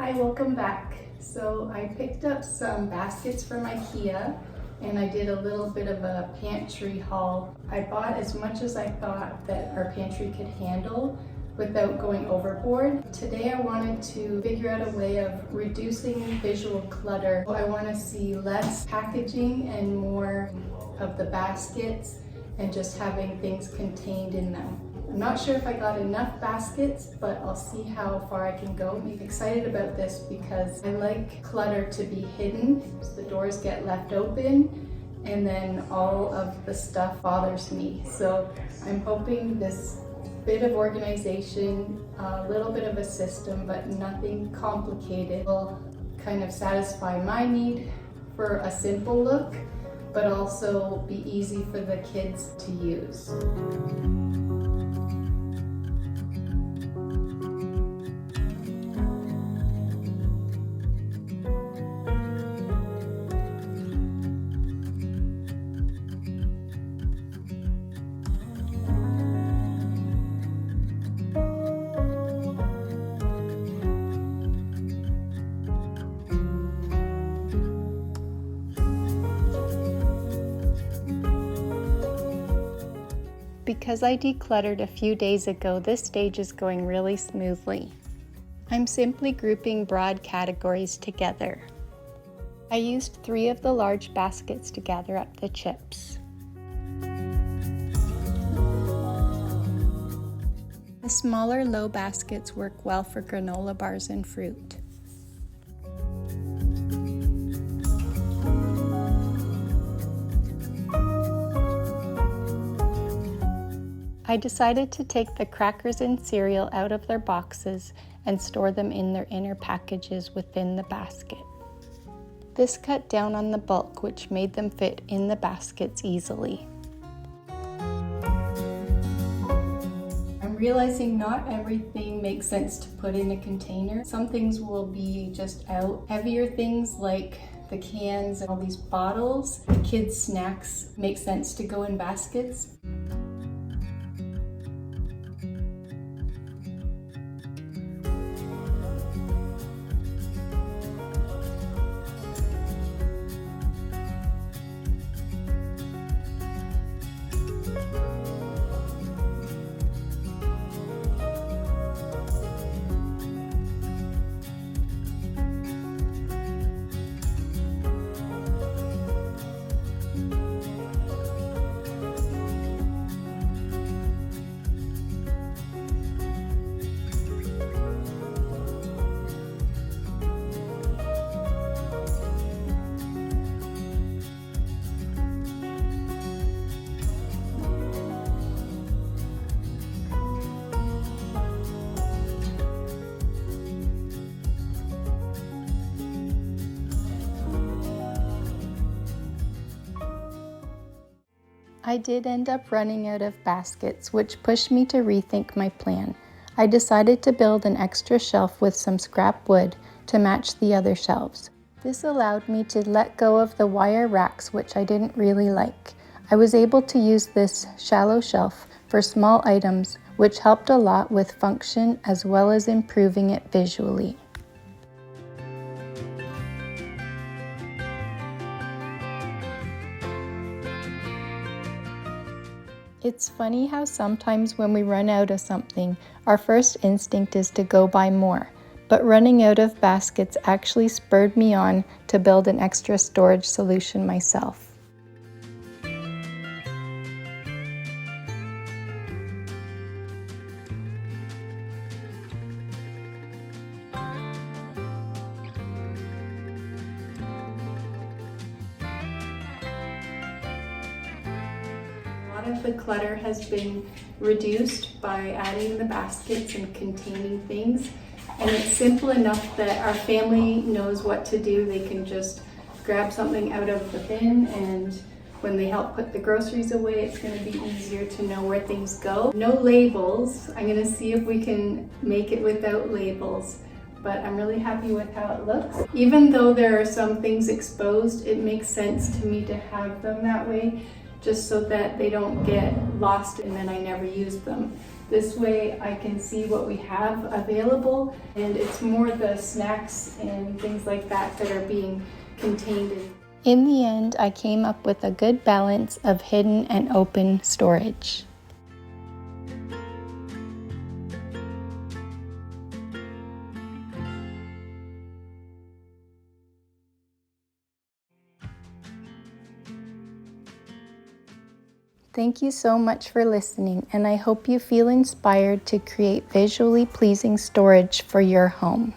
Hi, welcome back. So I picked up some baskets from Ikea and I did a little bit of a pantry haul. I bought as much as I thought that our pantry could handle without going overboard. Today I wanted to figure out a way of reducing visual clutter. I want to see less packaging and more of the baskets and just having things contained in them. I'm not sure if I got enough baskets, but I'll see how far I can go. I'm excited about this because I like clutter to be hidden. So the doors get left open and then all of the stuff bothers me. So I'm hoping this bit of organization, a little bit of a system, but nothing complicated, will kind of satisfy my need for a simple look, but also be easy for the kids to use. Because I decluttered a few days ago, this stage is going really smoothly. I'm simply grouping broad categories together. I used 3 of the large baskets to gather up the chips. The smaller low baskets work well for granola bars and fruit. I decided to take the crackers and cereal out of their boxes and store them in their inner packages within the basket. This cut down on the bulk, which made them fit in the baskets easily. I'm realizing not everything makes sense to put in a container. Some things will be just out. Heavier things like the cans and all these bottles, the kids' snacks make sense to go in baskets. I did end up running out of baskets, which pushed me to rethink my plan. I decided to build an extra shelf with some scrap wood to match the other shelves. This allowed me to let go of the wire racks, which I didn't really like. I was able to use this shallow shelf for small items, which helped a lot with function as well as improving it visually. It's funny how sometimes when we run out of something, our first instinct is to go buy more, but running out of baskets actually spurred me on to build an extra storage solution myself. A lot of the clutter has been reduced by adding the baskets and containing things, and it's simple enough that our family knows what to do. They can just grab something out of the bin, and when they help put the groceries away, it's going to be easier to know where things go. No labels. I'm going to see if we can make it without labels, but I'm really happy with how it looks. Even though there are some things exposed, it makes sense to me to have them that way, just so that they don't get lost and then I never use them. This way I can see what we have available, and it's more the snacks and things like that that are being contained in. In the end, I came up with a good balance of hidden and open storage. Thank you so much for listening, and I hope you feel inspired to create visually pleasing storage for your home.